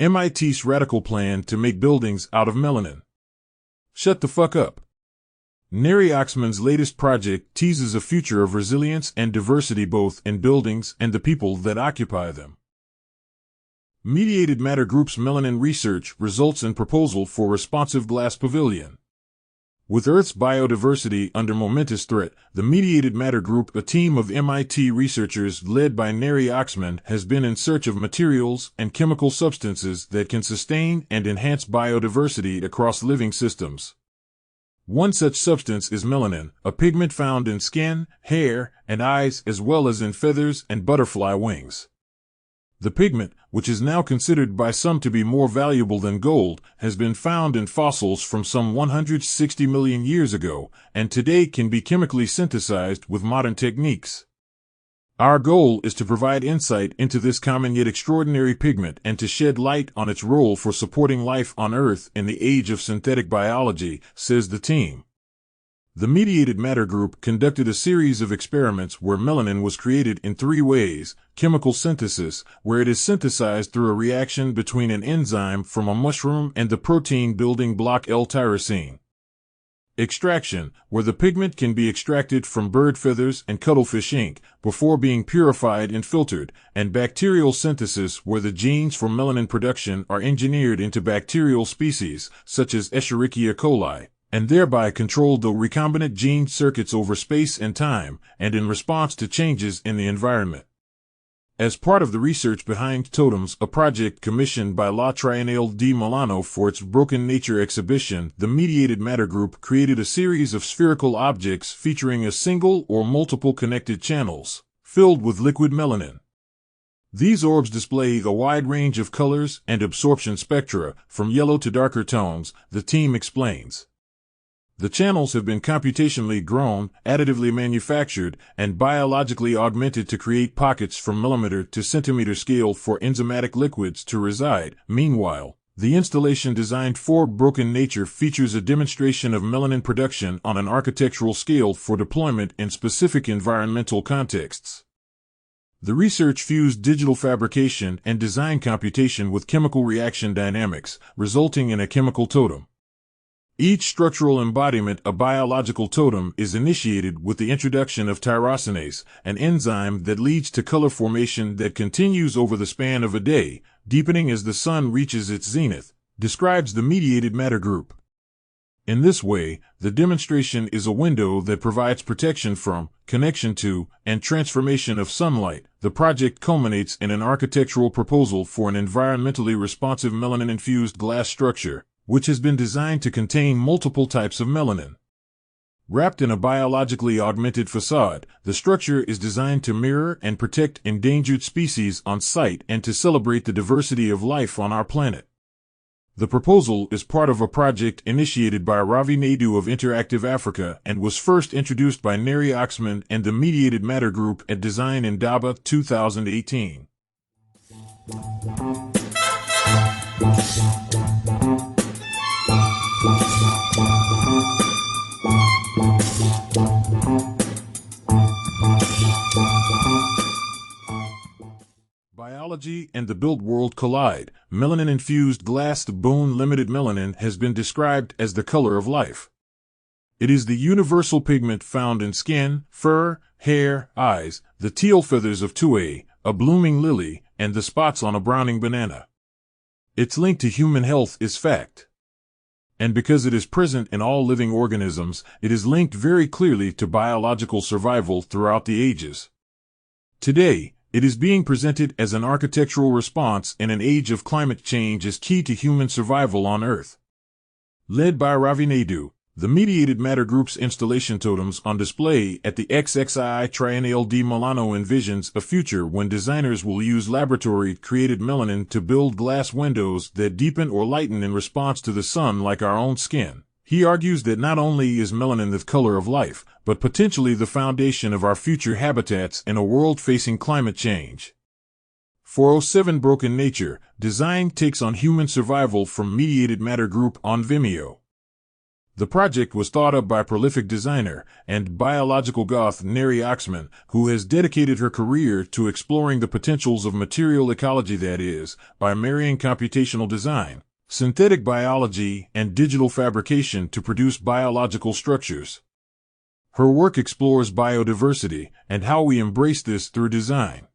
MIT's radical plan to make buildings out of melanin. Shut the fuck up. Neri Oxman's latest project teases a future of resilience and diversity both in buildings and the people that occupy them. Mediated Matter Group's melanin research results in proposal for responsive glass pavilion. With Earth's biodiversity under momentous threat, the Mediated Matter Group, a team of MIT researchers led by Neri Oxman, has been in search of materials and chemical substances that can sustain and enhance biodiversity across living systems. One such substance is melanin, a pigment found in skin, hair, and eyes, as well as in feathers and butterfly wings. The pigment, which is now considered by some to be more valuable than gold, has been found in fossils from some 160 million years ago, and today can be chemically synthesized with modern techniques. Our goal is to provide insight into this common yet extraordinary pigment and to shed light on its role for supporting life on Earth in the age of synthetic biology, says the team. The Mediated Matter Group conducted a series of experiments where melanin was created in 3 ways: chemical synthesis, where it is synthesized through a reaction between an enzyme from a mushroom and the protein building block L-tyrosine; extraction, where the pigment can be extracted from bird feathers and cuttlefish ink before being purified and filtered; and bacterial synthesis, where the genes for melanin production are engineered into bacterial species, such as Escherichia coli, and thereby control the recombinant gene circuits over space and time, and in response to changes in the environment. As part of the research behind Totems, a project commissioned by La Triennale di Milano for its Broken Nature exhibition, the Mediated Matter Group created a series of spherical objects featuring a single or multiple connected channels, filled with liquid melanin. These orbs display a wide range of colors and absorption spectra, from yellow to darker tones, the team explains. The channels have been computationally grown, additively manufactured, and biologically augmented to create pockets from millimeter to centimeter scale for enzymatic liquids to reside. Meanwhile, the installation designed for Broken Nature features a demonstration of melanin production on an architectural scale for deployment in specific environmental contexts. The research fused digital fabrication and design computation with chemical reaction dynamics, resulting in a chemical totem. Each structural embodiment, a biological totem, is initiated with the introduction of tyrosinase, an enzyme that leads to color formation that continues over the span of a day, deepening as the sun reaches its zenith, describes the Mediated Matter Group. In this way, the demonstration is a window that provides protection from, connection to, and transformation of sunlight. The project culminates in an architectural proposal for an environmentally responsive melanin-infused glass structure, which has been designed to contain multiple types of melanin. Wrapped in a biologically augmented facade, the structure is designed to mirror and protect endangered species on site and to celebrate the diversity of life on our planet. The proposal is part of a project initiated by Ravi Naidu of Interactive Africa and was first introduced by Neri Oxman and the Mediated Matter Group at Design Indaba 2018. Biology and the built world collide. Melanin-infused glass. The bone limited melanin has been described as the color of life. It is the universal pigment found in skin, fur, hair, eyes, the teal feathers of tuay, a blooming lily, and the spots on a browning banana. Its link to human health is fact. And because it is present in all living organisms, it is linked very clearly to biological survival throughout the ages. Today, it is being presented as an architectural response in an age of climate change as key to human survival on Earth. Led by Ravi Naidu, The mediated matter group's installation totems on display at the XXII Triennial di Milano envisions a future when designers will use laboratory-created melanin to build glass windows that deepen or lighten in response to the sun like our own skin. He argues that not only is melanin the color of life, but potentially the foundation of our future habitats in a world facing climate change. 407 Broken Nature, Design takes on human survival from Mediated Matter Group on Vimeo. The project was thought up by prolific designer and biological goth Neri Oxman, who has dedicated her career to exploring the potentials of material ecology, that is, by marrying computational design, synthetic biology, and digital fabrication to produce biological structures. Her work explores biodiversity and how we embrace this through design.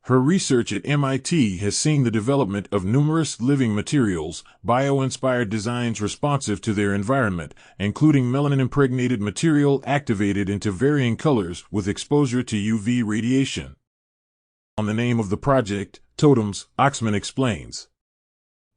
Her research at MIT has seen the development of numerous living materials, bio-inspired designs responsive to their environment, including melanin-impregnated material activated into varying colors with exposure to UV radiation. On the name of the project, Totems, Oxman explains,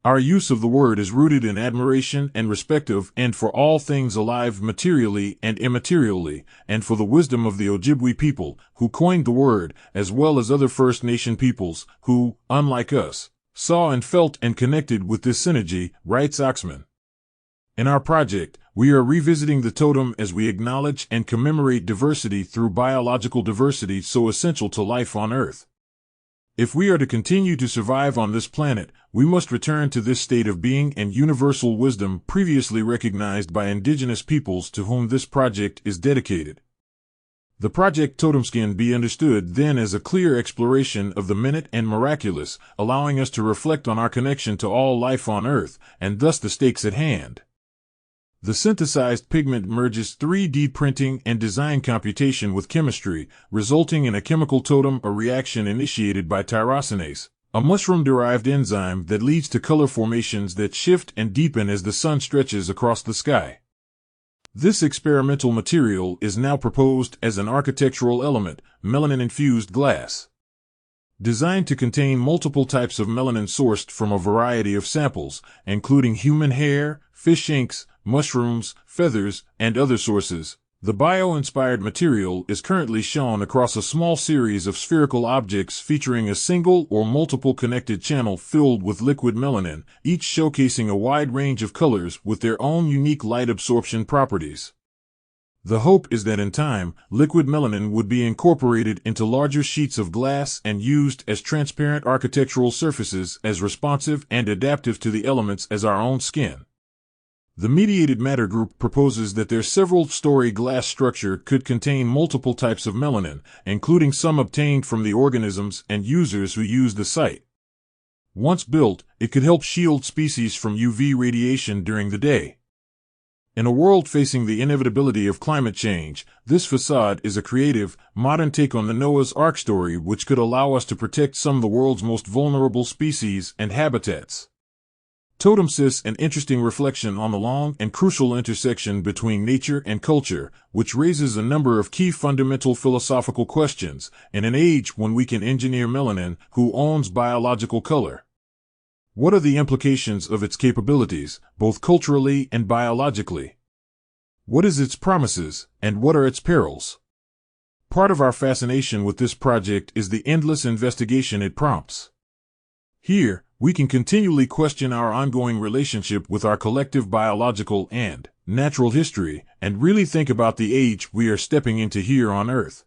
"Our use of the word is rooted in admiration and respect of and for all things alive materially and immaterially, and for the wisdom of the Ojibwe people, who coined the word, as well as other First Nation peoples, who, unlike us, saw and felt and connected with this synergy," writes Oxman. In our project, we are revisiting the totem as we acknowledge and commemorate diversity through biological diversity so essential to life on Earth. If we are to continue to survive on this planet, we must return to this state of being and universal wisdom previously recognized by indigenous peoples to whom this project is dedicated. The project Totems can be understood then as a clear exploration of the minute and miraculous, allowing us to reflect on our connection to all life on Earth, and thus the stakes at hand. The synthesized pigment merges 3D printing and design computation with chemistry, resulting in a chemical totem, a reaction initiated by tyrosinase, a mushroom-derived enzyme that leads to color formations that shift and deepen as the sun stretches across the sky. This experimental material is now proposed as an architectural element, melanin-infused glass. Designed to contain multiple types of melanin sourced from a variety of samples, including human hair, fish inks, mushrooms, feathers, and other sources, the bio-inspired material is currently shown across a small series of spherical objects featuring a single or multiple connected channel filled with liquid melanin, each showcasing a wide range of colors with their own unique light absorption properties. The hope is that in time, liquid melanin would be incorporated into larger sheets of glass and used as transparent architectural surfaces as responsive and adaptive to the elements as our own skin. The mediated matter group proposes that their several-story glass structure could contain multiple types of melanin, including some obtained from the organisms and users who use the site. Once built, it could help shield species from UV radiation during the day. In a world facing the inevitability of climate change, this facade is a creative, modern take on the Noah's Ark story which could allow us to protect some of the world's most vulnerable species and habitats. Totem sits an interesting reflection on the long and crucial intersection between nature and culture, which raises a number of key fundamental philosophical questions, in an age when we can engineer melanin, who owns biological color. What are the implications of its capabilities, both culturally and biologically? What is its promises, and what are its perils? Part of our fascination with this project is the endless investigation it prompts. Here, we can continually question our ongoing relationship with our collective biological and natural history, and really think about the age we are stepping into here on Earth.